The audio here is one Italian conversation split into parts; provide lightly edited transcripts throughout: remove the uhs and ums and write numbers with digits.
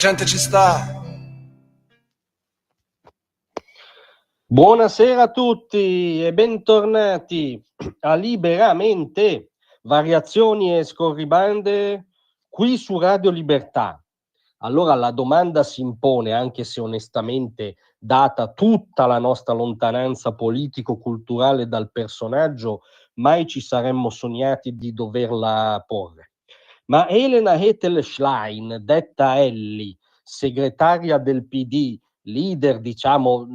Gente ci sta. Buonasera a tutti e bentornati a Liberamente, variazioni e scorribande qui su Radio Libertà. Allora la domanda si impone, anche se onestamente, data tutta la nostra lontananza politico-culturale dal personaggio, mai ci saremmo sognati di doverla porre. Ma Elena Ethel-Schlein, detta Elli, segretaria del PD, leader, diciamo,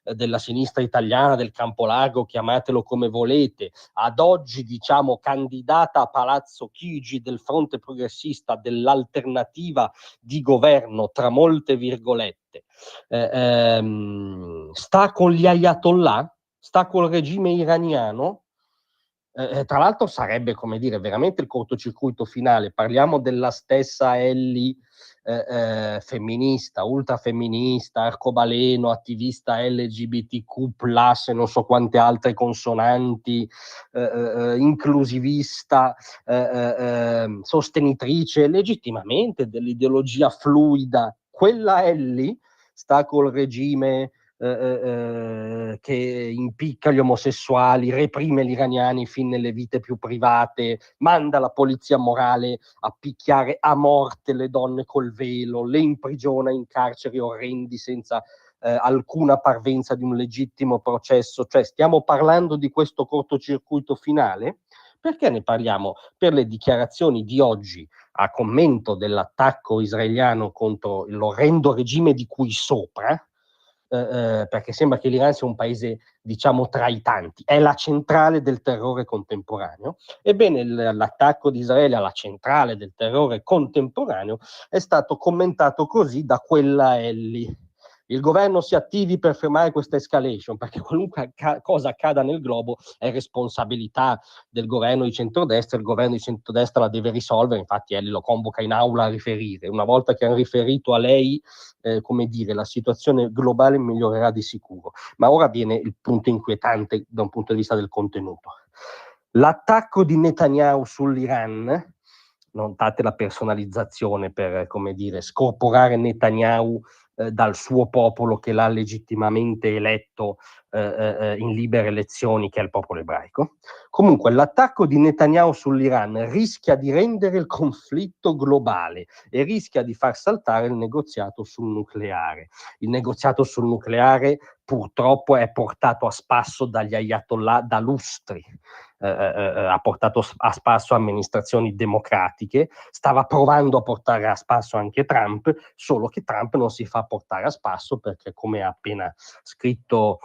della sinistra italiana, del campo largo, chiamatelo come volete, ad oggi, diciamo, candidata a Palazzo Chigi del fronte progressista, dell'alternativa di governo, tra molte virgolette, sta con gli ayatollah, sta col regime iraniano. Tra l'altro sarebbe, come dire, veramente il cortocircuito finale. Parliamo della stessa Elli, femminista, ultrafemminista, arcobaleno, attivista LGBTQ+, e non so quante altre consonanti, inclusivista, sostenitrice legittimamente dell'ideologia fluida. Quella Elli sta col regime che impicca gli omosessuali, reprime gli iraniani fin nelle vite più private, manda la polizia morale a picchiare a morte le donne col velo, le imprigiona in carceri orrendi senza alcuna parvenza di un legittimo processo. Cioè, stiamo parlando di questo cortocircuito finale? Perché ne parliamo? Per le dichiarazioni di oggi a commento dell'attacco israeliano contro l'orrendo regime di cui sopra, perché sembra che l'Iran sia un paese, diciamo, tra i tanti, è la centrale del terrore contemporaneo. Ebbene, l'attacco di Israele alla centrale del terrore contemporaneo è stato commentato così da quella Elli: il governo si attivi per fermare questa escalation, perché qualunque cosa accada nel globo è responsabilità del governo di centrodestra. Il governo di centrodestra la deve risolvere, infatti Elli lo convoca in aula a riferire. Una volta che hanno riferito a lei, come dire, la situazione globale migliorerà di sicuro. Ma ora viene il punto inquietante da un punto di vista del contenuto. L'attacco di Netanyahu sull'Iran, non date la personalizzazione per, come dire, scorporare Netanyahu dal suo popolo che l'ha legittimamente eletto in libere elezioni, che è il popolo ebraico. Comunque, l'attacco di Netanyahu sull'Iran rischia di rendere il conflitto globale e rischia di far saltare il negoziato sul nucleare. Il negoziato sul nucleare purtroppo è portato a spasso dagli ayatollah da lustri. Ha portato a spasso amministrazioni democratiche, stava provando a portare a spasso anche Trump, solo che Trump non si fa portare a spasso perché, come ha appena scritto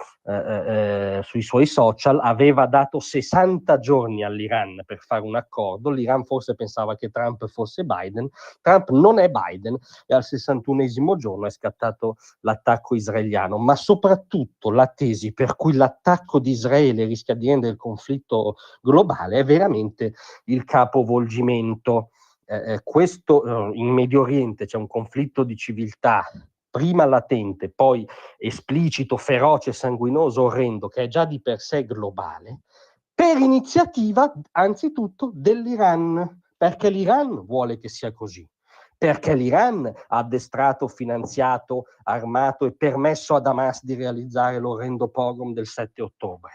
sui suoi social, aveva dato 60 giorni all'Iran per fare un accordo. L'Iran forse pensava che Trump fosse Biden. Trump non è Biden e al 61esimo giorno è scattato l'attacco israeliano. Ma soprattutto la tesi per cui l'attacco di Israele rischia di rendere il conflitto globale è veramente il capovolgimento. Questo in Medio Oriente c'è un conflitto di civiltà, prima latente, poi esplicito, feroce, sanguinoso, orrendo, che è già di per sé globale, per iniziativa anzitutto dell'Iran, perché l'Iran vuole che sia così, perché l'Iran ha addestrato, finanziato, armato e permesso ad Hamas di realizzare l'orrendo pogrom del 7 ottobre.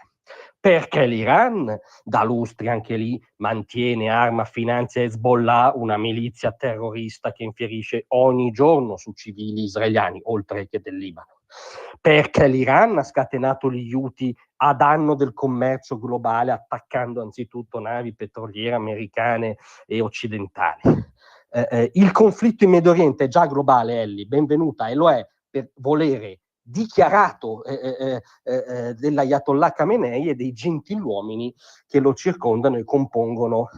Perché l'Iran, da lustri anche lì, mantiene, arma, finanzia Hezbollah, una milizia terrorista che infierisce ogni giorno su civili israeliani, oltre che del Libano. Perché l'Iran ha scatenato gli Houthi a danno del commercio globale, attaccando anzitutto navi petroliere americane e occidentali. Il conflitto in Medio Oriente è già globale, Elli, benvenuta, e lo è per volere dichiarato dell'Ayatollah Khamenei e dei gentiluomini che lo circondano e compongono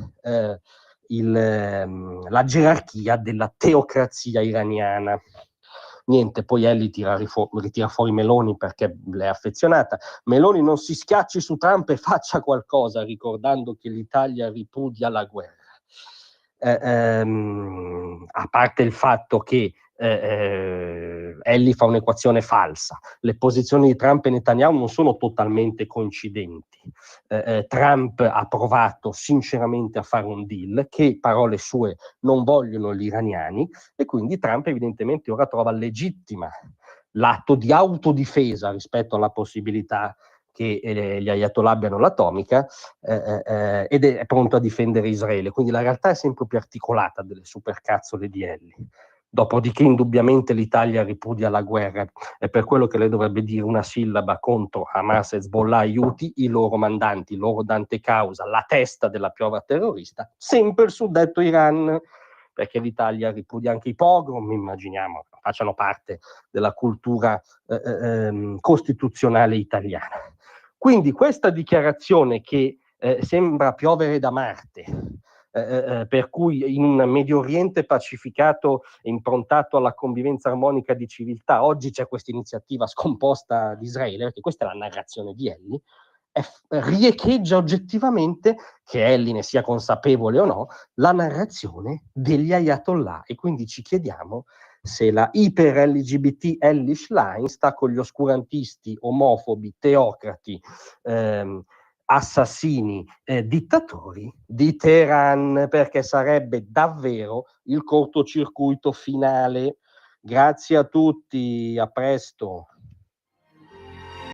la gerarchia della teocrazia iraniana. Niente, poi Elli ritira fuori Meloni perché l'è affezionata. Meloni non si schiacci su Trump e faccia qualcosa, ricordando che l'Italia ripudia la guerra. A parte il fatto che Ellie fa un'equazione falsa. Le posizioni di Trump e Netanyahu non sono totalmente coincidenti. Trump ha provato sinceramente a fare un deal che, parole sue, non vogliono gli iraniani, e quindi Trump evidentemente ora trova legittima l'atto di autodifesa rispetto alla possibilità che gli ayatollah abbiano l'atomica, ed è pronto a difendere Israele. Quindi la realtà è sempre più articolata delle supercazzole di Ellie. Dopodiché indubbiamente l'Italia ripudia la guerra, e per quello che lei dovrebbe dire una sillaba contro Hamas, Hezbollah e Houthi, i loro mandanti, il loro dante causa, la testa della piova terrorista, sempre il suddetto Iran, perché l'Italia ripudia anche i pogrom, immaginiamo, facciano parte della cultura costituzionale italiana. Quindi questa dichiarazione che sembra piovere da Marte, per cui in un Medio Oriente pacificato e improntato alla convivenza armonica di civiltà, oggi c'è questa iniziativa scomposta di Israele, perché questa è la narrazione di Ellie, riecheggia oggettivamente, che Ellie ne sia consapevole o no, la narrazione degli ayatollah, e quindi ci chiediamo se la iper LGBT Ellie Schlein sta con gli oscurantisti, omofobi, teocrati, assassini, dittatori di Teheran, perché sarebbe davvero il cortocircuito finale. Grazie a tutti, a presto.